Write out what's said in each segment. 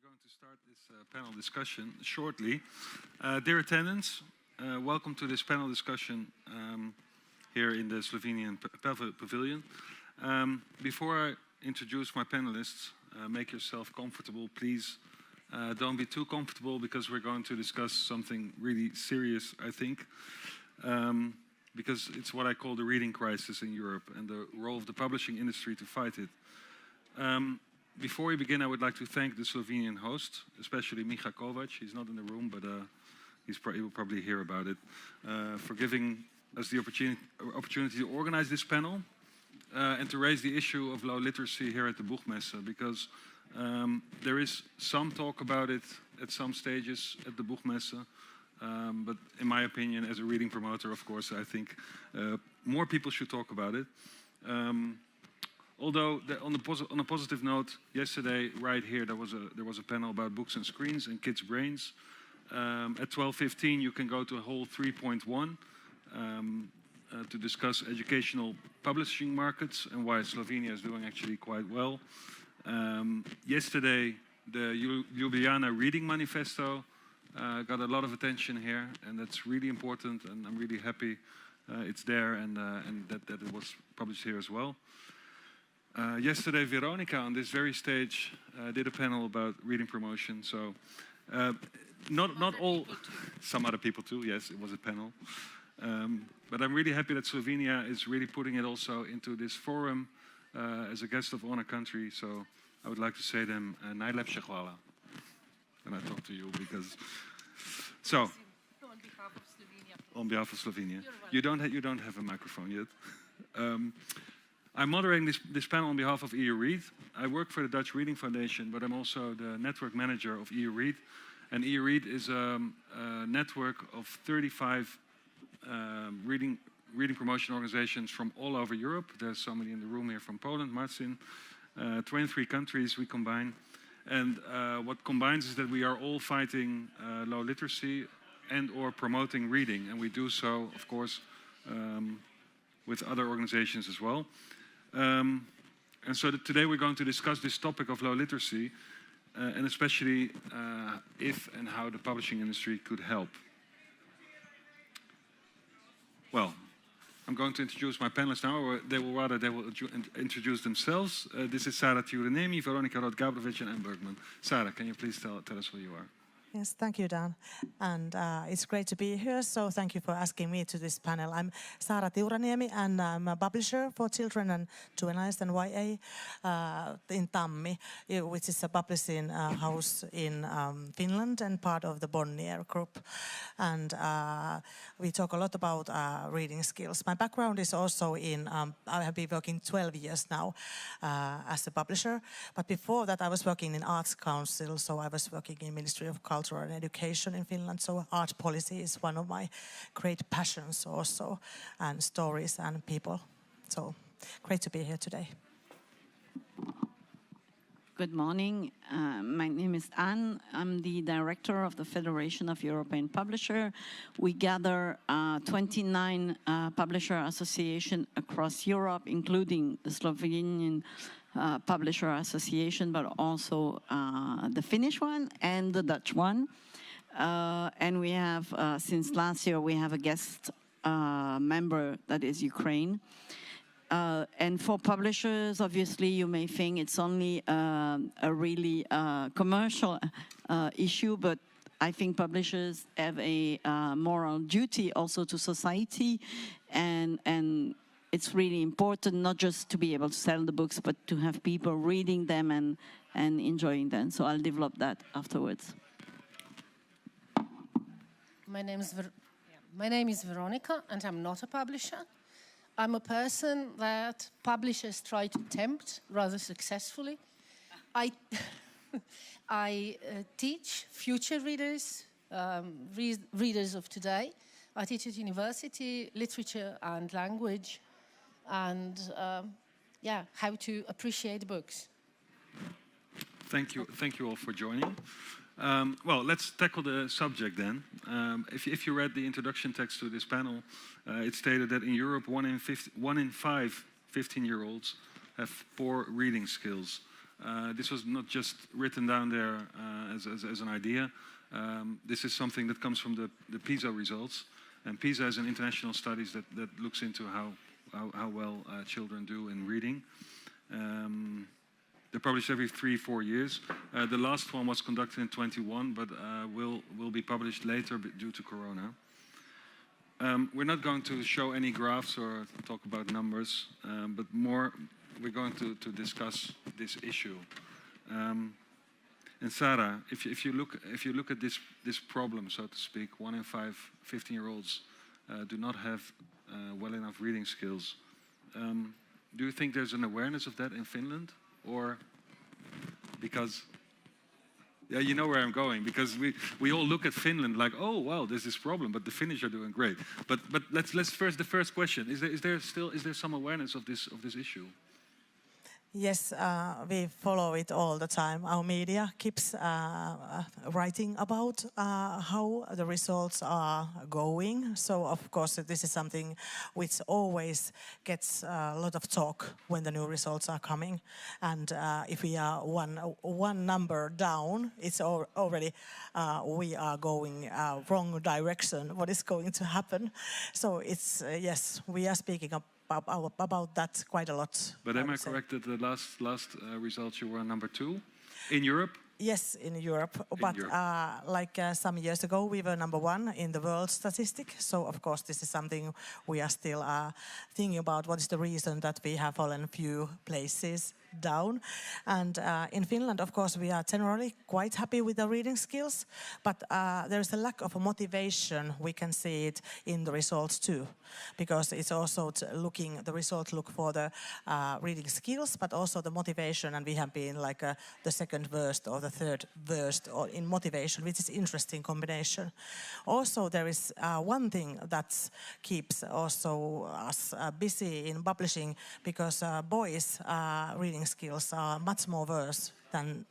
going to start this panel discussion shortly. Dear attendants, welcome to this panel discussion here in the Slovenian Pavilion. Before I introduce my panelists, make yourself comfortable, please. Don't be too comfortable because we're going to discuss something really serious, I think, because it's what I call the reading crisis in Europe and the role of the publishing industry to fight it. Before we begin, I would like to thank the Slovenian host, especially Miha Kovac. He's not in the room, but he will probably hear about it, for giving us the opportunity to organize this panel and to raise the issue of low literacy here at the Boekmesse, because there is some talk about it at some stages at the Boekmesse, but in my opinion, as a reading promoter, of course, I think more people should talk about it. Although on a positive note, yesterday right here there was a panel about books and screens and kids' brains. At 12:15 you can go to hall 3.1 to discuss educational publishing markets and why Slovenia is doing actually quite well. Yesterday the Ljubljana Reading Manifesto got a lot of attention here, and that's really important, and I'm really happy it's there and that it was published here as well. Yesterday, Veronica on this very stage did a panel about reading promotion. So, not all, some other people too. Yes, it was a panel. But I'm really happy that Slovenia is really putting it also into this forum as a guest of honor country. So, I would like to say them najlepša hvala. And I talk to you because. So, on behalf of Slovenia. On behalf of Slovenia, you don't have a microphone yet. I'm moderating this panel on behalf of EU Read. I work for the Dutch Reading Foundation, but I'm also the network manager of EU Read. And EU Read is a network of 35 reading promotion organizations from all over Europe. There's somebody in the room here from Poland, Marcin. 23 countries we combine. And what combines is that we are all fighting low literacy and or promoting reading. And we do so, of course, with other organizations as well. And so today we're going to discuss this topic of low literacy and especially if and how the publishing industry could help. Well, I'm going to introduce my panelists now, or they will introduce themselves. This is Sara Tiurenemi, Veronica Rod-Gabrovic, and Anne Bergman. Sara, can you please tell us who you are? Yes, thank you, Dan. And it's great to be here, so thank you for asking me to this panel. I'm Sara Tiuraniemi, and I'm a publisher for children and juveniles and YA in Tammi, which is a publishing house in Finland and part of the Bonnier Group. And we talk a lot about reading skills. My background is also in, I have been working 12 years now as a publisher, but before that I was working in Arts Council, so I was working in Ministry of Culture and Education in Finland, so art policy is one of my great passions also, and stories and people. So great to be here today. Good morning. My name is Anne. I'm the director of the Federation of European Publishers. We gather 29 publisher associations across Europe, including the Slovenian Publisher Association, but also the Finnish one and the Dutch one. And we have, since last year, we have a guest member that is Ukraine. And for publishers, obviously, you may think it's only a really commercial issue, but I think publishers have a moral duty also to society, and it's really important not just to be able to sell the books, but to have people reading them and enjoying them. So I'll develop that afterwards. My name is Veronica, and I'm not a publisher. I'm a person that publishers try to tempt rather successfully. I teach future readers, readers of today. I teach at university, literature and language, and how to appreciate books. Thank you all for joining. Well, let's tackle the subject then. If you read the introduction text to this panel, it stated that in Europe, one in five 15-year-olds have poor reading skills. This was not just written down there as an idea. This is something that comes from the PISA results. And PISA is an international studies that looks into how well children do in reading. They're published every 3-4 years. The last one was conducted in 21, but will be published later due to Corona. We're not going to show any graphs or talk about numbers, but more we're going to discuss this issue. And Sarah, if you look at this problem, so to speak, 1 in 5 15-year-olds do not have well enough reading skills. Do you think there's an awareness of that in Finland, or because? Yeah, you know where I'm going, because we all look at Finland like, oh well, there's this problem, but the Finnish are doing great. But let's first, the first question: is there some awareness of this issue? Yes, we follow it all the time. Our media keeps writing about how the results are going. So, of course, this is something which always gets a lot of talk when the new results are coming. And if we are one number down, it's already we are going wrong direction. What is going to happen? So it's yes, we are speaking about that quite a lot. But am I correct that the last results you were number 2 in Europe? Yes, in Europe. But like some years ago, we were number 1 in the world statistic. So of course, this is something we are still thinking about. What is the reason that we have fallen few places down? And in Finland, of course, we are generally quite happy with the reading skills, but there is a lack of motivation. We can see it in the results too, because it's also the results look for the reading skills, but also the motivation, and we have been like the second worst or the third worst in motivation, which is interesting combination. Also, there is one thing that keeps also us busy in publishing, because boys' reading skills are much more worse than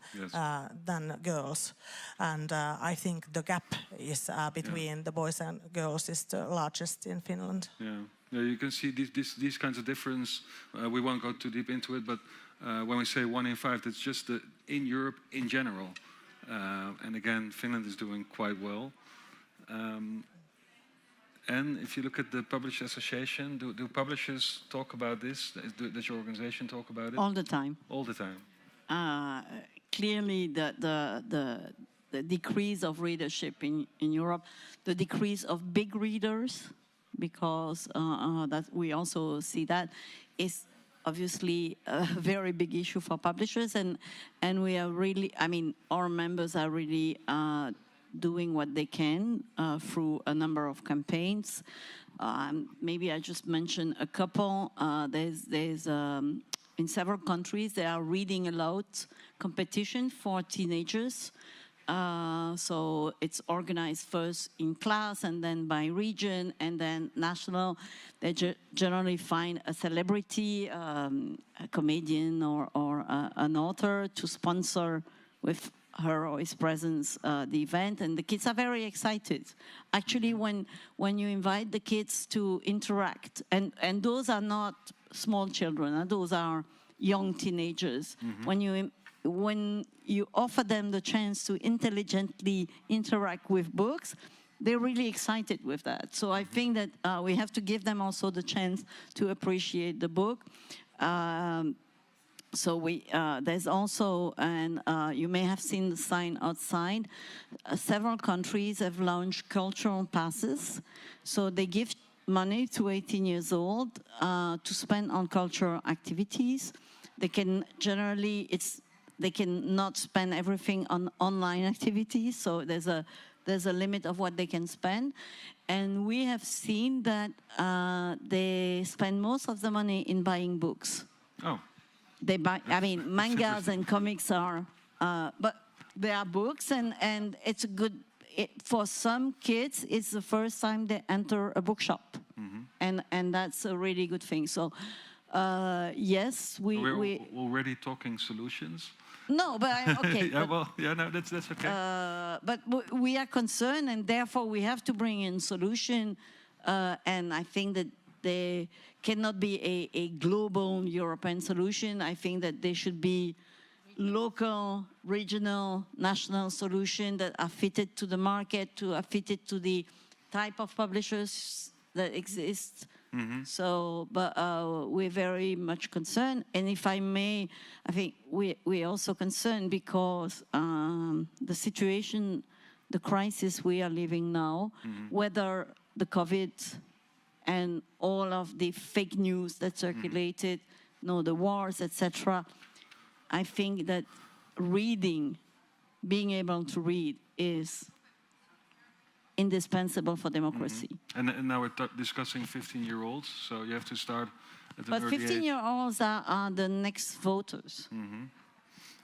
girls, and I think the gap is between the boys and girls is the largest in Finland. Yeah, you can see these kinds of difference. We won't go too deep into it, but when we say 1 in 5, that's just in Europe in general. And again, Finland is doing quite well. And if you look at the Publisher Association, do publishers talk about this? Does your organization talk about it? All the time. All the time. Clearly, the decrease of readership in Europe, the decrease of big readers, because that we also see that is obviously a very big issue for publishers, and we are really, I mean, our members are really doing what they can through a number of campaigns. Maybe I just mention a couple. There's in several countries, there are reading aloud competition for teenagers. So it's organized first in class and then by region and then national. They generally find a celebrity, a comedian or an author to sponsor with her or his presence the event, and the kids are very excited. Actually, when you invite the kids to interact, and those are not small children, those are young teenagers. Mm-hmm. When you offer them the chance to intelligently interact with books, they're really excited with that. So I think that we have to give them also the chance to appreciate the book. So there's also, and you may have seen the sign outside, several countries have launched cultural passes. So they give money to 18 years old to spend on cultural activities. They can generally, they can not spend everything on online activities, so there's a limit of what they can spend. And we have seen that they spend most of the money in buying books. Oh. They buy, I mean, mangas and comics are, but they are books, and it's a good, for some kids, it's the first time they enter a bookshop. Mm-hmm. And that's a really good thing. So, yes, we're already talking solutions. No, but okay. Yeah, well, yeah, no, that's okay. But we are concerned, and therefore we have to bring in solution. And I think that there cannot be a global European solution. I think that there should be local, regional, national solutions that are fitted to the market, are fitted to the type of publishers that exist. So, but we're very much concerned. And if I may, I think we're also concerned because the situation, the crisis we are living now, whether the COVID and all of the fake news that circulated, the wars, etc., I think that reading, being able to read, is indispensable for democracy. And now we're discussing 15-year-olds, so you have to start at an But early age. 15-year-olds are the next voters.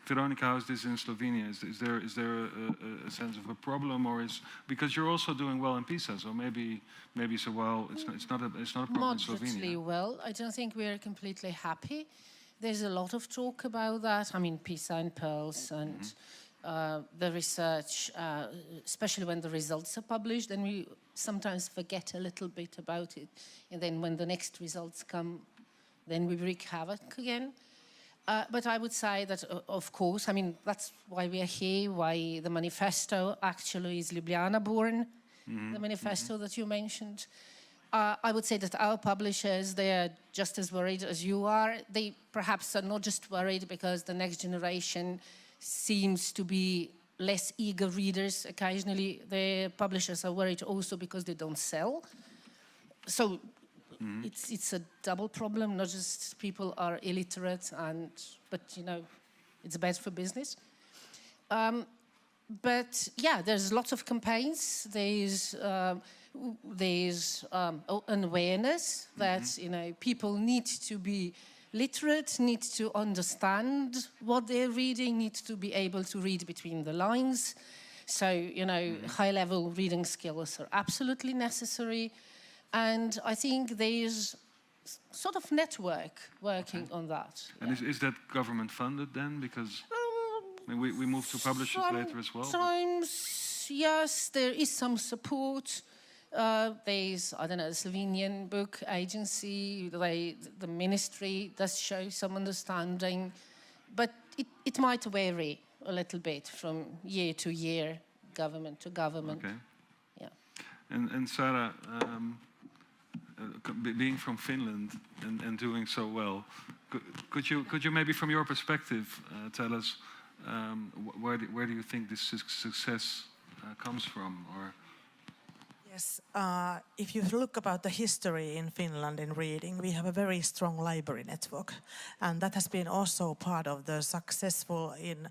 Veronica, how is this in Slovenia? Is there a sense of a problem, or because you're also doing well in PISA, so maybe so well it's not a problem in Moderately Slovenia. well. I don't think we are completely happy. There's a lot of talk about that. I mean, PISA and PIRLS and the research, especially when the results are published, and we sometimes forget a little bit about it. And then when the next results come, then we wreak havoc again. But I would say that, of course, I mean, that's why we are here, why the manifesto actually is Ljubljana born, the manifesto that you mentioned. I would say that our publishers, they are just as worried as you are. They perhaps are not just worried because the next generation seems to be less eager readers. Occasionally, the publishers are worried also because they don't sell. So it's a double problem, not just people are illiterate, but it's bad for business. But yeah, there's lots of campaigns. There's an awareness that people need to be literate, need to understand what they're reading, need to be able to read between the lines. So high-level reading skills are absolutely necessary. And I think there's sort of network working on that. And is that government funded then? Because we move to publishers later as well. Sometimes, yes, there is some support. There's, I don't know, the Slovenian Book Agency, the ministry does show some understanding, but it might vary a little bit from year to year, government to government. Okay. Yeah. And Sarah, being from Finland and doing so well, could you maybe from your perspective tell us where do you think this success comes from, or? Yes, if you look about the history in Finland in reading, we have a very strong library network, and that has been also part of the successful in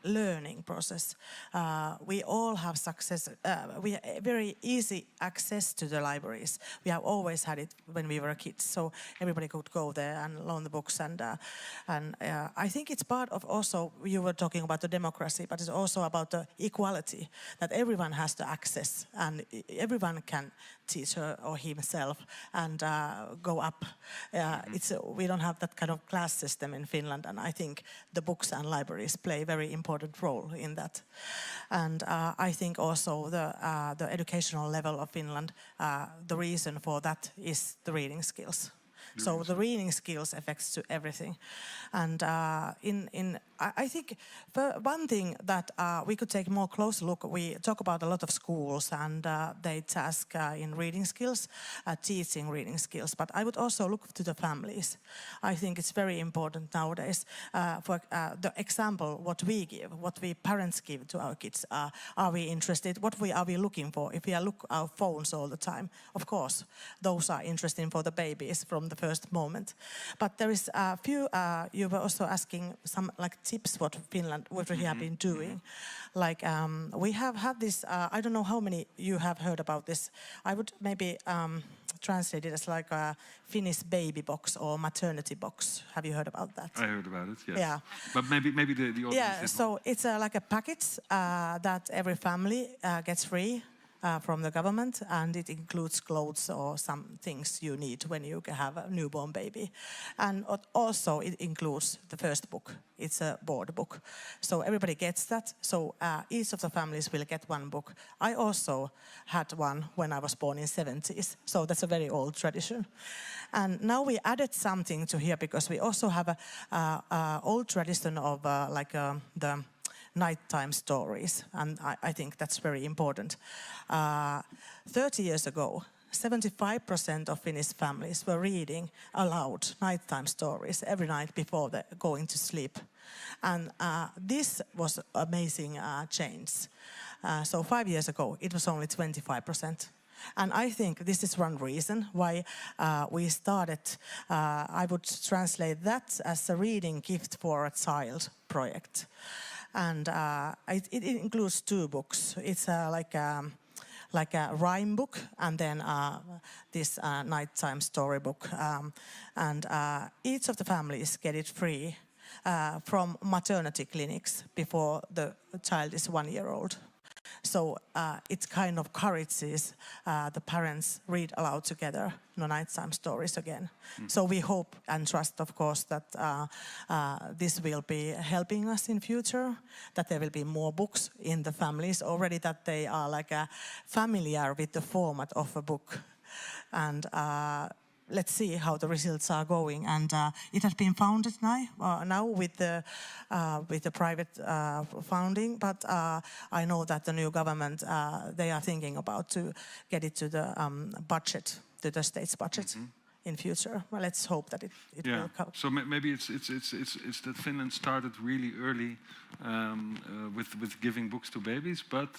learning process. We all have we have very easy access to the libraries. We have always had it when we were kids, so everybody could go there and loan the books. And I think it's part of also, you were talking about the democracy, but it's also about the equality, that everyone has to access and everyone can teach her or himself and go up. We don't have that kind of class system in Finland, and I think the books and libraries play a very important role in that. And I think also the educational level of Finland, the reason for that is the reading skills. So the reading skills affects to everything. And I think one thing that we could take more close look, we talk about a lot of schools and they task in reading skills, teaching reading skills, but I would also look to the families. I think it's very important nowadays for the example, what we parents give to our kids. Are we interested? What are we looking for? If we look our phones all the time, of course, those are interesting for the babies from the first moment. But there is a few, you were also asking some tips what we have been doing. We have had this, I don't know how many you have heard about this. I would maybe translate it as like a Finnish baby box or maternity box. Have you heard about that? I heard about it, yes. Yeah. But maybe the audience Yeah, so it's like a package that every family gets free. from the government, and it includes clothes or some things you need when you have a newborn baby. And also it includes the first book. It's a board book. So everybody gets that. So each of the families will get one book. I also had one when I was born in 70s. So that's a very old tradition. And now we added something to here because we also have a old tradition of the nighttime stories, and I think that's very important. 30 years ago, 75% of Finnish families were reading aloud nighttime stories every night before going to sleep. And this was amazing change. So 5 years ago, it was only 25%. And I think this is one reason why we started, I would translate that as a reading gift for a child project. And it includes 2 books. It's like a rhyme book and then this nighttime storybook. And each of the families get it free from maternity clinics before the child is 1 year old. So it kind of encourages the parents read aloud together nighttime stories again. So we hope and trust, of course, that this will be helping us in future, that there will be more books in the families already, that they are familiar with the format of a book. And let's see how the results are going. And it has been founded now with the private founding, but I know that the new government, they are thinking about to get it to the budget, to the state's budget in future. Well, let's hope that it will come. So maybe it's that Finland started really early with giving books to babies, but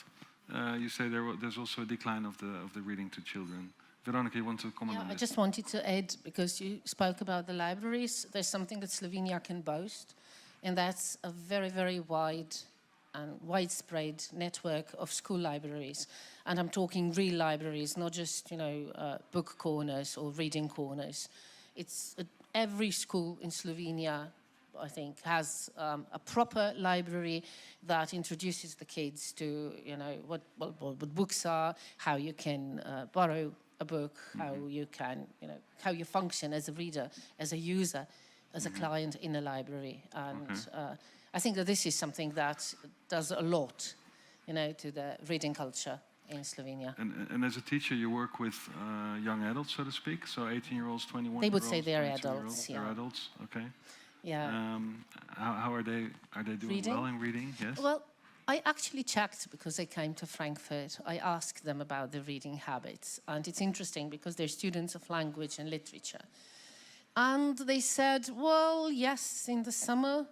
you say there's also a decline of the reading to children. Veronica, you want to comment on this? I just wanted to add, because you spoke about the libraries, there's something that Slovenia can boast, and that's a very, very wide and widespread network of school libraries. And I'm talking real libraries, not just, book corners or reading corners. It's every school in Slovenia, I think, has a proper library that introduces the kids to, what books are, how you can borrow a book, how you can, how you function as a reader, as a user, as a client in a library. And I think that this is something that does a lot, to the reading culture in Slovenia. And as a teacher, you work with young adults, so to speak, so 18-year-olds, 21-year-olds. They would say they're adults, They're adults, okay. Yeah. How are they? Are they doing well in reading? Yes. Well, I actually checked because I came to Frankfurt. I asked them about their reading habits. And it's interesting because they're students of language and literature. And they said, well, yes, in the summer,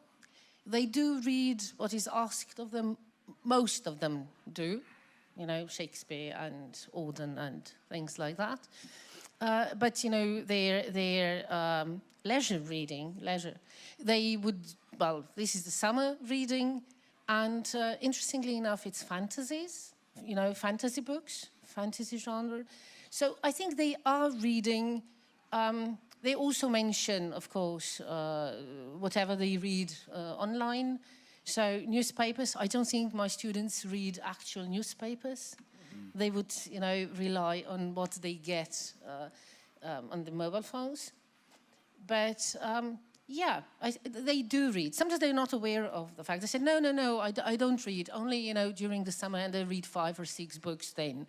they do read what is asked of them. Most of them do, Shakespeare and Auden and things like that. But, their leisure reading, they would, this is the summer reading. And interestingly enough, it's fantasies, fantasy books, fantasy genre. So I think they are reading. They also mention, of course, whatever they read online. So newspapers, I don't think my students read actual newspapers. They would, rely on what they get on the mobile phones. But they do read. Sometimes they're not aware of the fact. They say, no, I don't read. Only, during the summer, and they read 5 or 6 books then.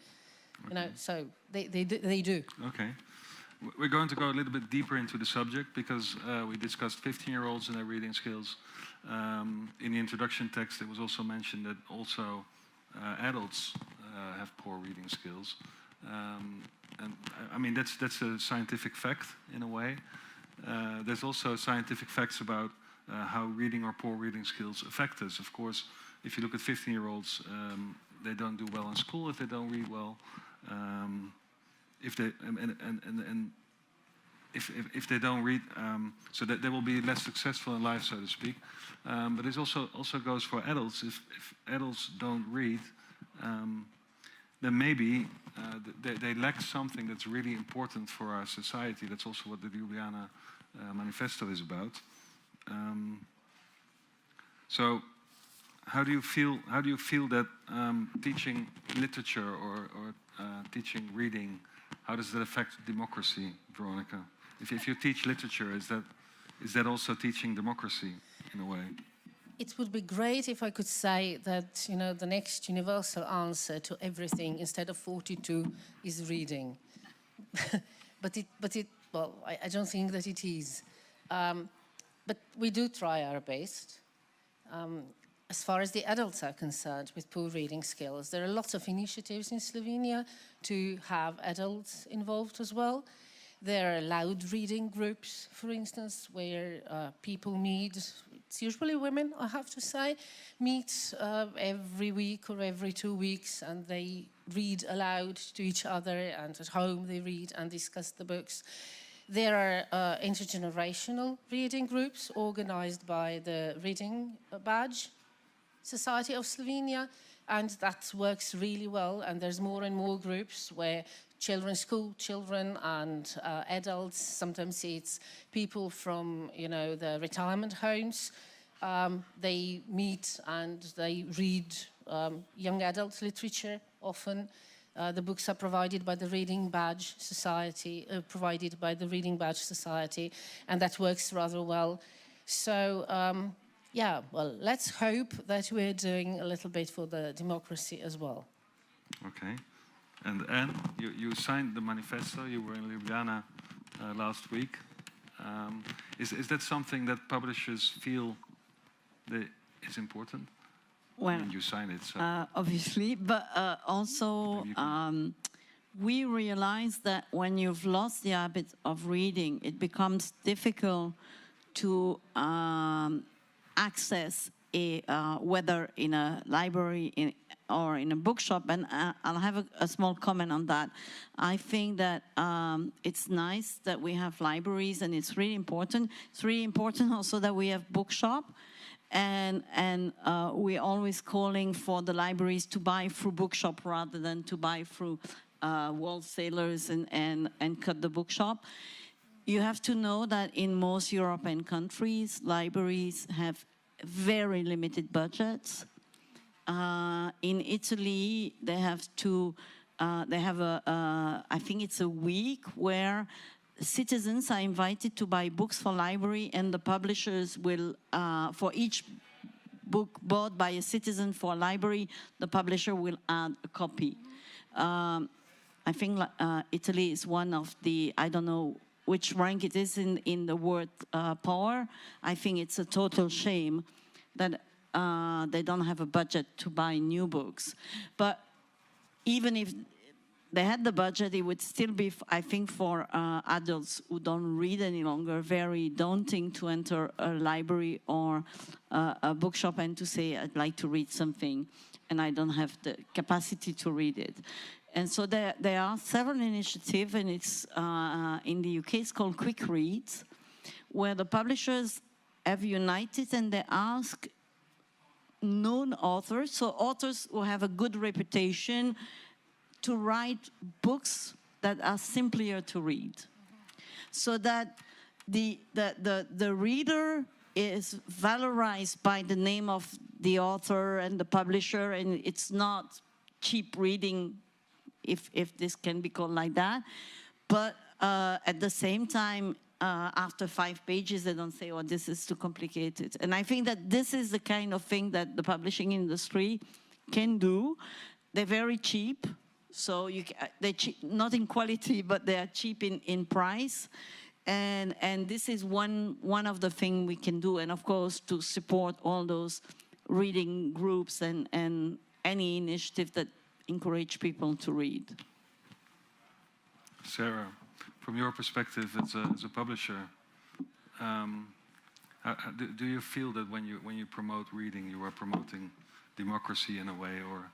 So they do. Okay. We're going to go a little bit deeper into the subject because we discussed 15-year-olds and their reading skills. In the introduction text, it was also mentioned that also adults have poor reading skills. And I mean, that's a scientific fact in a way. There's also scientific facts about how reading or poor reading skills affect us. Of course, if you look at 15-year-olds, they don't do well in school if they don't read well. If they don't read, so that they will be less successful in life, so to speak. But this also goes for adults. If adults don't read, then maybe they lack something that's really important for our society. That's also what the Ljubljana Manifesto is about. So how do you feel that teaching literature or teaching reading, how does that affect democracy, Veronica? If you teach literature, is that also teaching democracy in a way? It would be great if I could say that, you know, the next universal answer to everything instead of 42 is reading. Well, I don't think that it is. But we do try our best. As far as the adults are concerned with poor reading skills, there are lots of initiatives in Slovenia to have adults involved as well. There are loud reading groups, for instance, where people meet. It's usually women, I have to say, meet every week or every 2 weeks, and they read aloud to each other, and at home they read and discuss the books. There are intergenerational reading groups organized by the Reading Badge Society of Slovenia, and that works really well. And there's more and more groups where children, school children and adults, sometimes it's people from, you know, the retirement homes, they meet and they read young adult literature often. The books are provided by the Reading Badge Society, and that works rather well. So, yeah, well, let's hope that we're doing a little bit for the democracy as well. Okay. And Anne, you signed the manifesto. You were in Ljubljana last week. Is that something that publishers feel that is important? Well, when you sign it, so. Obviously, but also we realize that when you've lost the habit of reading, it becomes difficult to access whether in a library or in a bookshop. And I'll have a small comment on that. I think that it's nice that we have libraries, and it's really important. It's really important also that we have bookshop. And we're always calling for the libraries to buy through bookshop rather than to buy through wholesalers and cut the bookshop. You have to know that in most European countries, libraries have very limited budgets. In Italy, they have I think it's a week where citizens are invited to buy books for library, and the publishers will, for each book bought by a citizen for a library, the publisher will add a copy. I think Italy is one of the, I don't know which rank it is in the world power. I think it's a total shame that they don't have a budget to buy new books. But even if they had the budget, it would still be, I think, for adults who don't read any longer, very daunting to enter a library or a bookshop and to say, I'd like to read something, and I don't have the capacity to read it. And so there are several initiatives, and it's in the UK, it's called Quick Reads, where the publishers have united and they ask known authors, so authors who have a good reputation, to write books that are simpler to read, so that the reader is valorized by the name of the author and the publisher, and it's not cheap reading, if this can be called like that. But at the same time, after 5 pages, they don't say, oh, this is too complicated. And I think that this is the kind of thing that the publishing industry can do. They're very cheap. So they're cheap, not in quality, but they are cheap in price. And this is one of the things we can do. And of course, to support all those reading groups and any initiative that encourage people to read. Sarah, from your perspective as a publisher, do you feel that when you promote reading, you are promoting democracy in a way, or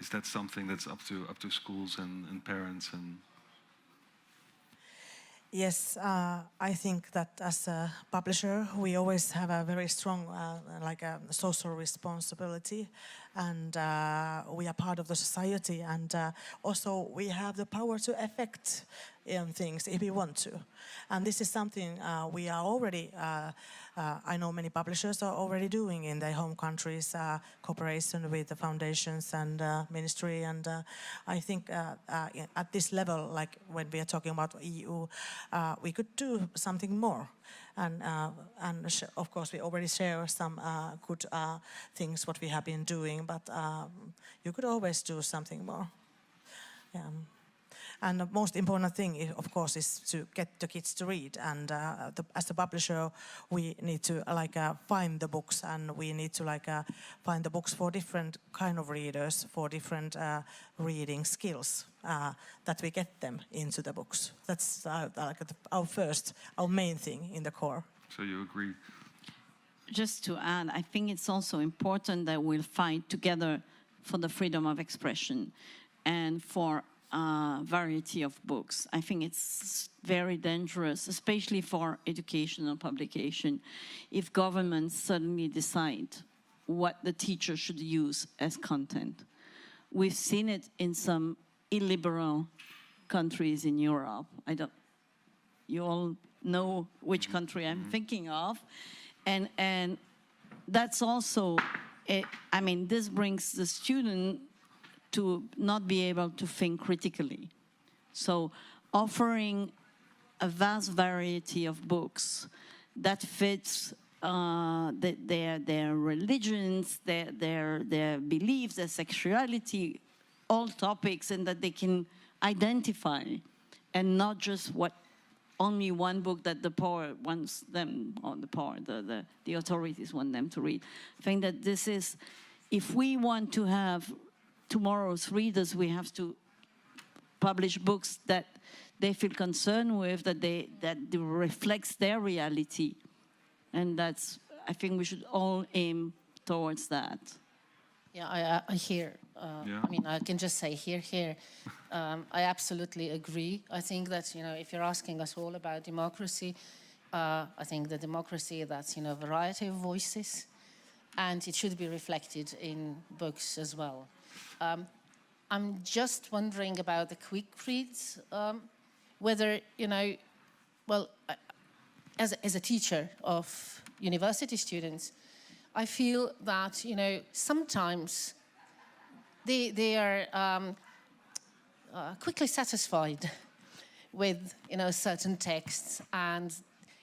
is that something that's up to schools and parents and? Yes, I think that as a publisher, we always have a very strong social responsibility, and we are part of the society, and also we have the power to affect things if we want to. And this is something we are already, I know many publishers are already doing in their home countries, cooperation with the foundations and ministry. And I think at this level, like when we are talking about EU, we could do something more. And of course, we already share some good things what we have been doing, but you could always do something more. Yeah. And the most important thing, of course, is to get the kids to read. And as a publisher, we need to find the books, and we need to find the books for different kind of readers, for different reading skills, that we get them into the books. That's our main thing in the core. So you agree? Just to add, I think it's also important that we'll fight together for the freedom of expression and for variety of books. I think it's very dangerous, especially for educational publication, if governments suddenly decide what the teacher should use as content. We've seen it in some illiberal countries in Europe. You all know which country I'm thinking of. And that's also, this brings the student to not be able to think critically. So offering a vast variety of books that fits their religions, their beliefs, their sexuality, all topics, and that they can identify, and not just only one book that the poor wants them, or the authorities want them to read. I think that this is, if we want to have tomorrow's readers, we have to publish books that they feel concerned with, that reflects their reality. And that's, I think we should all aim towards that. Yeah, I hear. Yeah. I can just say here. I absolutely agree. I think that, if you're asking us all about democracy, I think the democracy, that's, a variety of voices, and it should be reflected in books as well. I'm just wondering about the quick reads, whether, as a teacher of university students, I feel that, sometimes they are quickly satisfied with, certain texts, and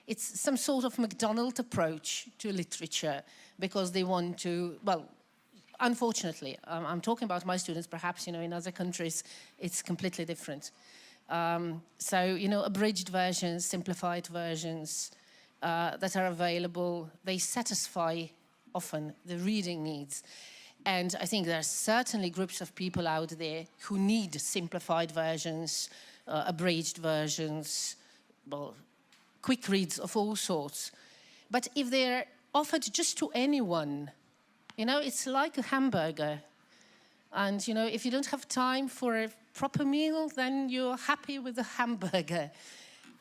it's some sort of McDonald's approach to literature, because they want to, unfortunately, I'm talking about my students, perhaps, in other countries, it's completely different. So, abridged versions, simplified versions that are available, they satisfy often the reading needs. And I think there are certainly groups of people out there who need simplified versions, abridged versions, quick reads of all sorts. But if they're offered just to anyone, it's like a hamburger. And, if you don't have time for a proper meal, then you're happy with the hamburger.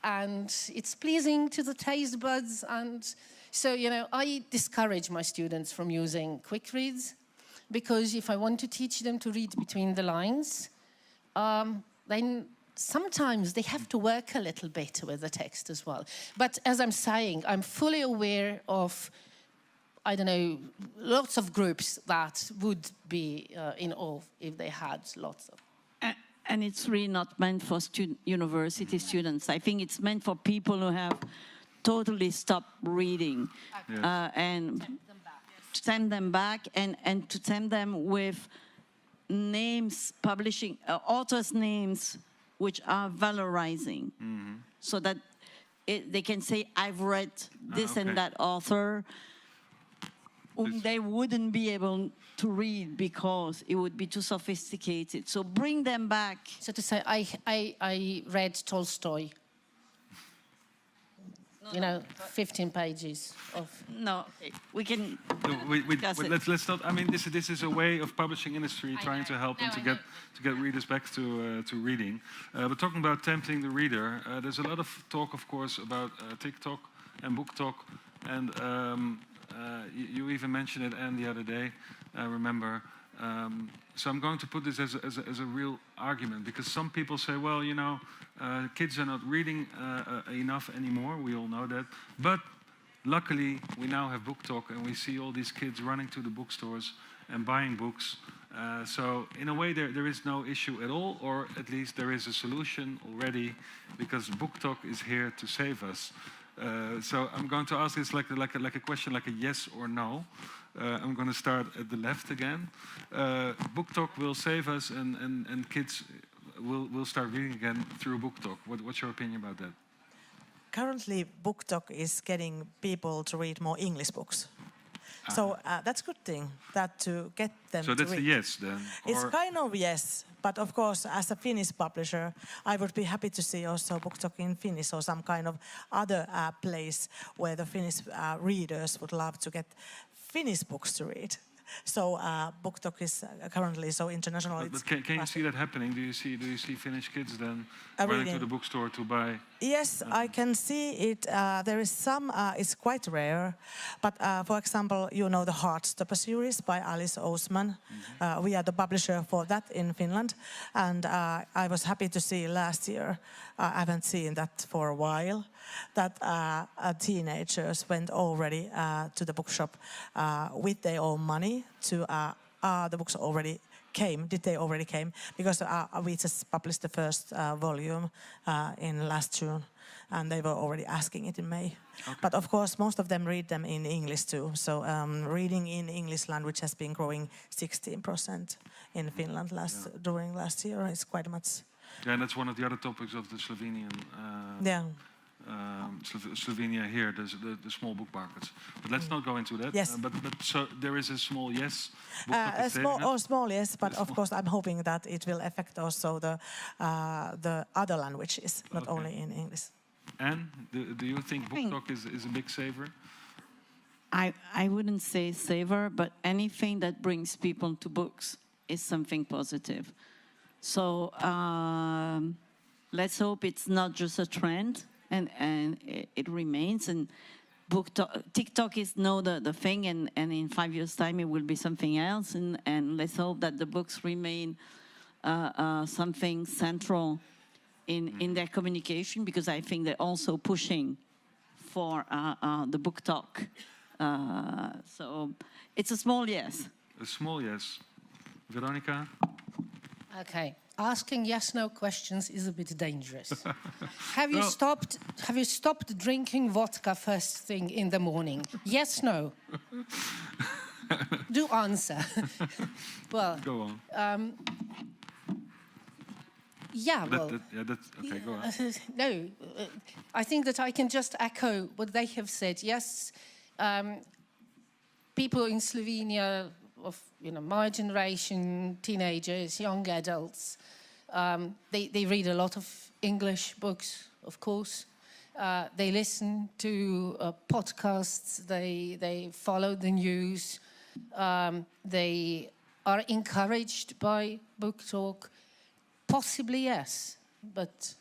And it's pleasing to the taste buds. And so, I discourage my students from using quick reads, because if I want to teach them to read between the lines, then sometimes they have to work a little bit with the text as well. But as I'm saying, I'm fully aware of, lots of groups that would be in awe if they had lots of. And it's really not meant for university students. I think it's meant for people who have totally stopped reading. Yes. And to send them back, and to send them with names, publishing, authors' names, which are valorizing. So that they can say, I've read this and that author, whom they wouldn't be able to read because it would be too sophisticated. So bring them back. So to say, I read Tolstoy. 15 pages of... No, we can discuss it. Let's not. This is a way of publishing industry trying to help them to get readers back to reading. But talking about tempting the reader, there's a lot of talk, of course, about TikTok and BookTok, and you even mentioned it, Anne, the other day. I remember. So I'm going to put this as a real argument, because some people say, well, you know, kids are not reading enough anymore. We all know that. But luckily, we now have Book Talk, and we see all these kids running to the bookstores and buying books. So in a way, there is no issue at all, or at least there is a solution already, because Book Talk is here to save us. So I'm going to ask this like a question, like a yes or no. I'm going to start at the left again. Book Talk will save us, and kids will start reading again through Book Talk. What's your opinion about that? Currently, Book Talk is getting people to read more English books. So that's a good thing, that to get them So to that's a read. yes then? It's or- kind of yes, but of course, as a Finnish publisher, I would be happy to see also Book Talk in Finnish or some kind of other place where the Finnish readers would love to get Finnish books to read. So Book Talk is currently so international. But can you see that happening? Do you see Finnish kids then running to reading. the bookstore to buy? Yes, I can see it. There is some, it's quite rare. But for example, you know the Heartstopper series by Alice Oseman. We are the publisher for that in Finland. And I was happy to see last year, I haven't seen that for a while, that teenagers went already to the bookshop with their own money to the books already came. Did they already came? Because we just published the first volume in last June, and they were already asking it in May. Okay. But of course, most of them read them in English too. So reading in English language has been growing 16% in Finland during last year. It's quite much. Yeah, and that's one of the other topics of the Slovenian. Slovenia here, the small book markets. But let's not go into that. Yes. But so there is a small yes. Book Talk is saving us? Small yes, but of course I'm hoping that it will affect also the other languages, not only in English. And do you think Book Talk is a big saver? I wouldn't say saver, but anything that brings people to books is something positive. So let's hope it's not just a trend, and it remains. And TikTok is now the thing, and in 5 years' time it will be something else. And let's hope that the books remain something central in their communication, because I think they're also pushing for the Book Talk. So it's a small yes. A small yes. Veronica? Okay, asking yes/no questions is a bit dangerous. Have you stopped drinking vodka first thing in the morning? Yes, no. Do answer. Well, Go on. yeah. Well, that's okay. Go on. no, I think that I can just echo what they have said. Yes, people in Slovenia of my generation, teenagers, young adults, they read a lot of English books, of course. They listen to podcasts. They follow the news. They are encouraged by Book Talk. Possibly yes, but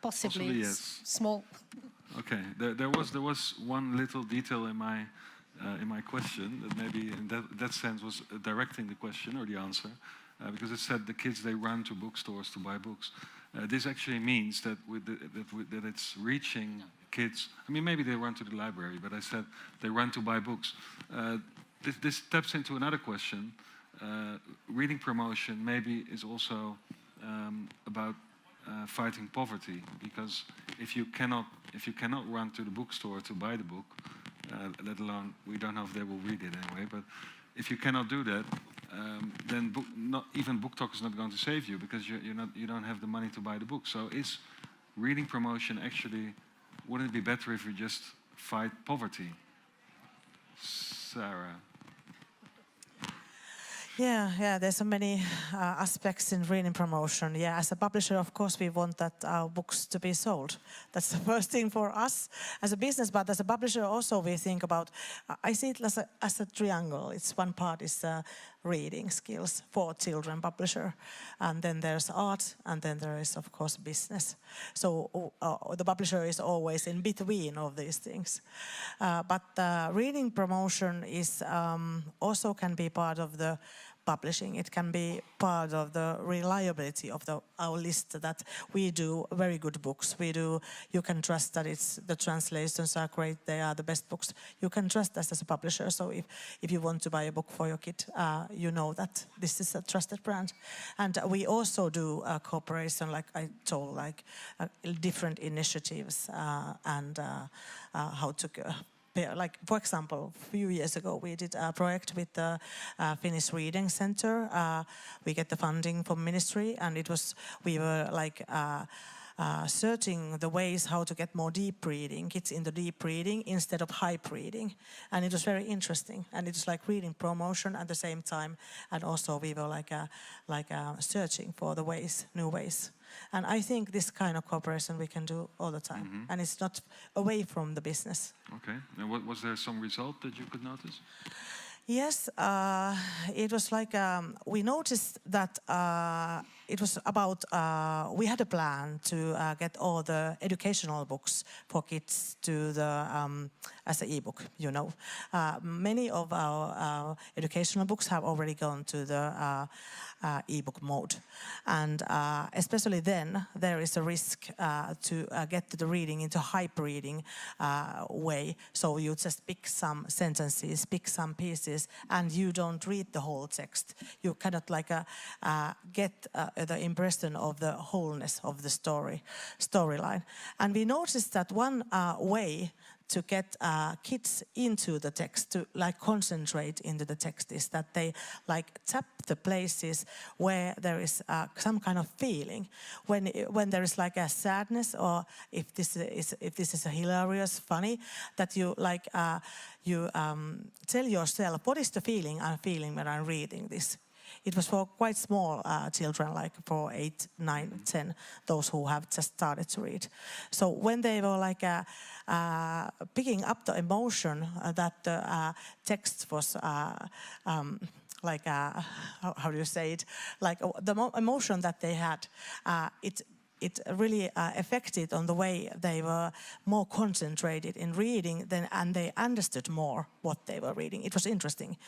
possibly yes. Small. Okay, there was one little detail in my question that maybe in that sense was directing the question or the answer, because it said the kids, they run to bookstores to buy books. This actually means that that it's reaching kids. I mean, maybe they run to the library, but I said they run to buy books. This taps into another question. Reading promotion maybe is also about fighting poverty, because if you cannot run to the bookstore to buy the book, let alone, we don't know if they will read it anyway, but if you cannot do that, then even Book Talk is not going to save you, because you don't have the money to buy the book. So is reading promotion actually, wouldn't it be better if we just fight poverty? Sarah? Yeah, there's so many aspects in reading promotion. Yeah, as a publisher, of course, we want that our books to be sold. That's the first thing for us as a business, but as a publisher also we think about, I see it as a triangle. It's one part is reading skills for children publisher, and then there's art, and then there is, of course, business. So the publisher is always in between of these things. But reading promotion is also can be part of the publishing. It can be part of the reliability of our list that we do very good books. You can trust that the translations are great, they are the best books. You can trust us as a publisher. So if you want to buy a book for your kid, you know that this is a trusted brand. And we also do cooperation, like I told, like different initiatives and how to like, for example, a few years ago, we did a project with the Finnish Reading Center. We get the funding from ministry, and we were like searching the ways how to get more deep reading, kids into deep reading instead of hype reading. And it was very interesting. And it was like reading promotion at the same time. And also we were like searching for the ways, new ways. And I think this kind of cooperation we can do all the time. And it's not away from the business. Okay. And was there some result that you could notice? Yes, it was like we noticed that it was about we had a plan to get all the educational books for kids to the as an ebook. You know, many of our educational books have already gone to the ebook mode, and especially then there is a risk to get to the reading into hype reading way. So you just pick some sentences, pick some pieces, and you don't read the whole text. You cannot like get the impression of the wholeness of the storyline. And we noticed that one way to get kids into the text, to like concentrate into the text, is that they like tap the places where there is some kind of feeling. When there is like a sadness, or if this is a hilarious, funny, that you like tell yourself, what is the feeling I'm feeling when I'm reading this? It was for quite small children, like for 8, 9, 10, those who have just started to read. So when they were like picking up the emotion that the text was like, how do you say it? Like the emotion that they had, it really affected on the way they were more concentrated in reading and they understood more what they were reading. It was interesting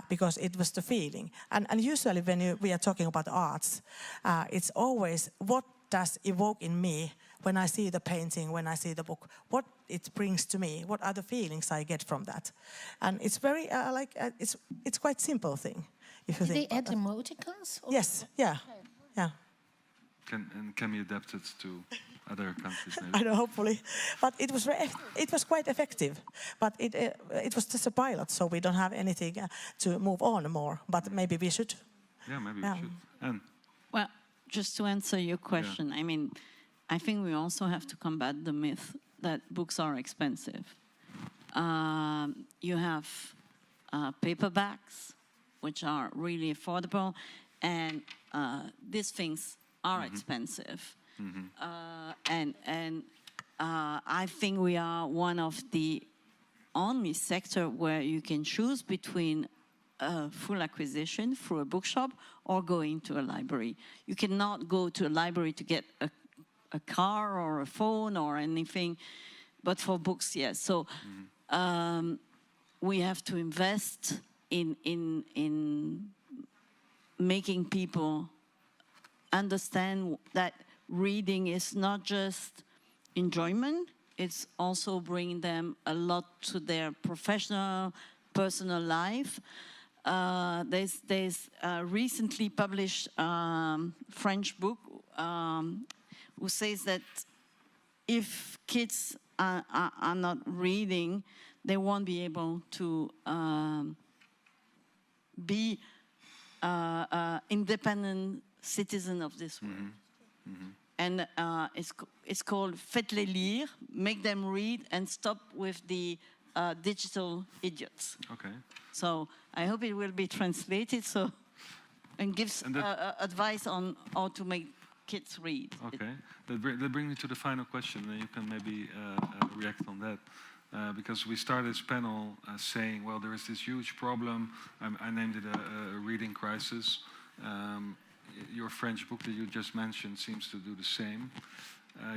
because it was the feeling. And usually when we are talking about arts, it's always what does evoke in me when I see the painting, when I see the book, what it brings to me, what are the feelings I get from that. And it's very it's quite simple thing. If you Did think they add about emoticons? Or? Yes, yeah, yeah. Can be adapted to other countries maybe? I know, hopefully. But it was quite effective. But it was just a pilot, so we don't have anything to move on more. But maybe we should. Yeah, maybe we should. And Well, just to answer your question, I mean, I think we also have to combat the myth that books are expensive. You have paperbacks, which are really affordable, and these things are expensive. And I think we are one of the only sector where you can choose between full acquisition through a bookshop or going to a library. You cannot go to a library to get a car or a phone or anything, but for books, yes. So we have to invest in making people understand that reading is not just enjoyment, it's also bringing them a lot to their professional, personal life. There's a recently published French book who says that if kids are not reading, they won't be able to be independent citizen of this world. And it's called Faites-les lire, make them read and stop with the digital idiots. okay. So I hope it will be translated and gives advice on how to make kids read. Okay, that brings me to the final question, and you can maybe react on that. Because we started this panel saying, well, there is this huge problem. I named it a reading crisis. Your French book that you just mentioned seems to do the same.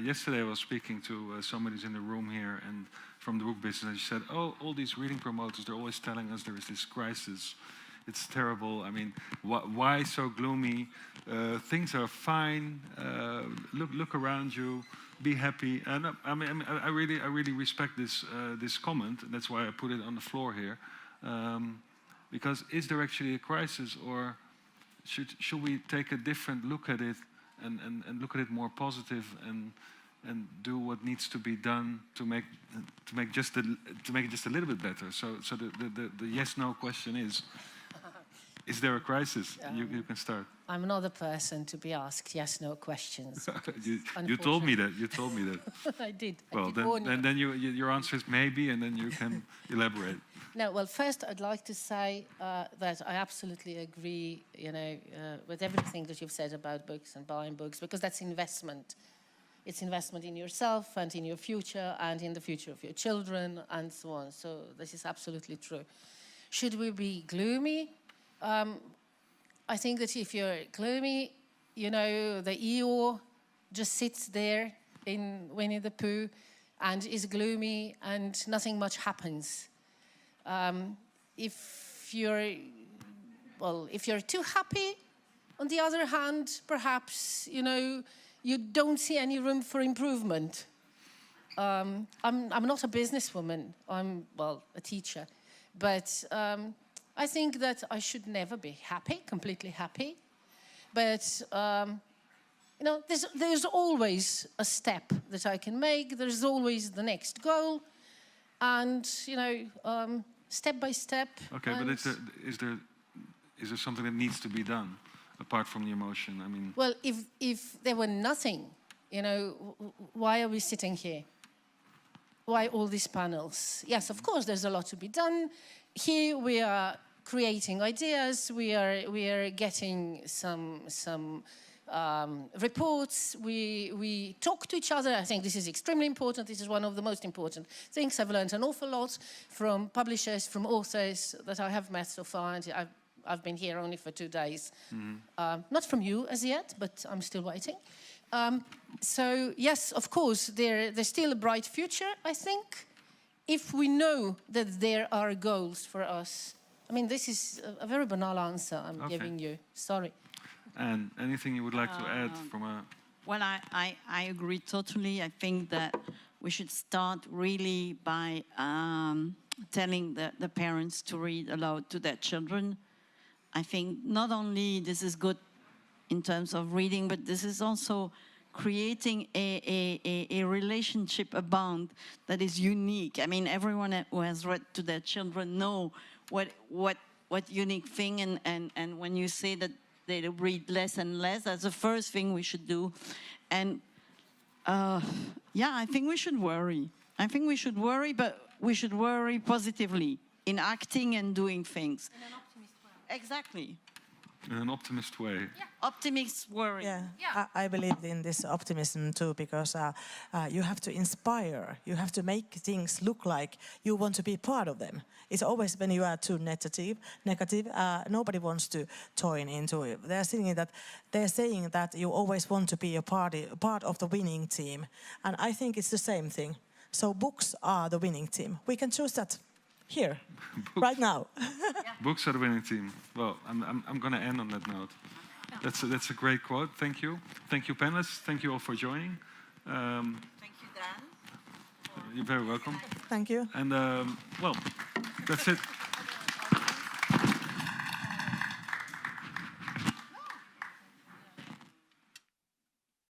Yesterday I was speaking to somebody who's in the room here and from the book business. She said, oh, all these reading promoters, they're always telling us there is this crisis it's terrible. I mean, why so gloomy? Things are fine. Look around you. Be happy. And I really respect this comment. And that's why I put it on the floor here. Because is there actually a crisis, or should we take a different look at it and look at it more positive and do what needs to be done to make it just a little bit better? So the yes/no question is there a crisis? You can start. I'm not the person to be asked yes/no questions. You told me that. You told me that. I did. Well, then your answer is maybe, and then you can elaborate. No, well, first I'd like to say that I absolutely agree, with everything that you've said about books and buying books, because that's investment. It's investment in yourself and in your future and in the future of your children and so on. So this is absolutely true. Should we be gloomy? I think that if you're gloomy, the Eeyore just sits there in Winnie the Pooh and is gloomy and nothing much happens. If you're too happy, on the other hand, perhaps, you don't see any room for improvement. I'm not a businesswoman. I'm, a teacher. But I think that I should never be happy, completely happy. But, there's always a step that I can make. There's always the next goal. And, step by step. Okay, but is there something that needs to be done apart from the emotion? I mean, well, if there were nothing, why are we sitting here? Why all these panels? Yes, of course, there's a lot to be done. Here we are creating ideas. We are getting some reports. We talk to each other. I think this is extremely important. This is one of the most important things. I've learned an awful lot from publishers, from authors that I have met so far. And I've been here only for 2 days. Mm-hmm. Not from you as yet, but I'm still waiting. So yes, of course, there's still a bright future, I think, if we know that there are goals for us. I mean, this is a very banal answer I'm giving you. Sorry. And anything you would like to add from a... Well, I agree totally. I think that we should start really by telling the parents to read aloud to their children. I think not only this is good in terms of reading, but this is also creating a relationship, a bond that is unique. I mean, everyone who has read to their children know what unique thing, and when you say that they read less and less, that's the first thing we should do. And I think we should worry. I think we should worry, but we should worry positively in acting and doing things. In an optimist way. Exactly. In an optimist way. Yeah. Optimist worry. Yeah. I believe in this optimism too, because you have to inspire. You have to make things look like you want to be part of them. It's always when you are too negative. Nobody wants to join into it. They're saying that you always want to be a part of the winning team, and I think it's the same thing. So books are the winning team. We can choose that. Here, right now. Books are the winning team. Well, I'm going to end on that note. That's a great quote. Thank you. Thank you, panelists. Thank you all for joining. Thank you, Dan. You're very welcome. Thank you. And, well, that's it.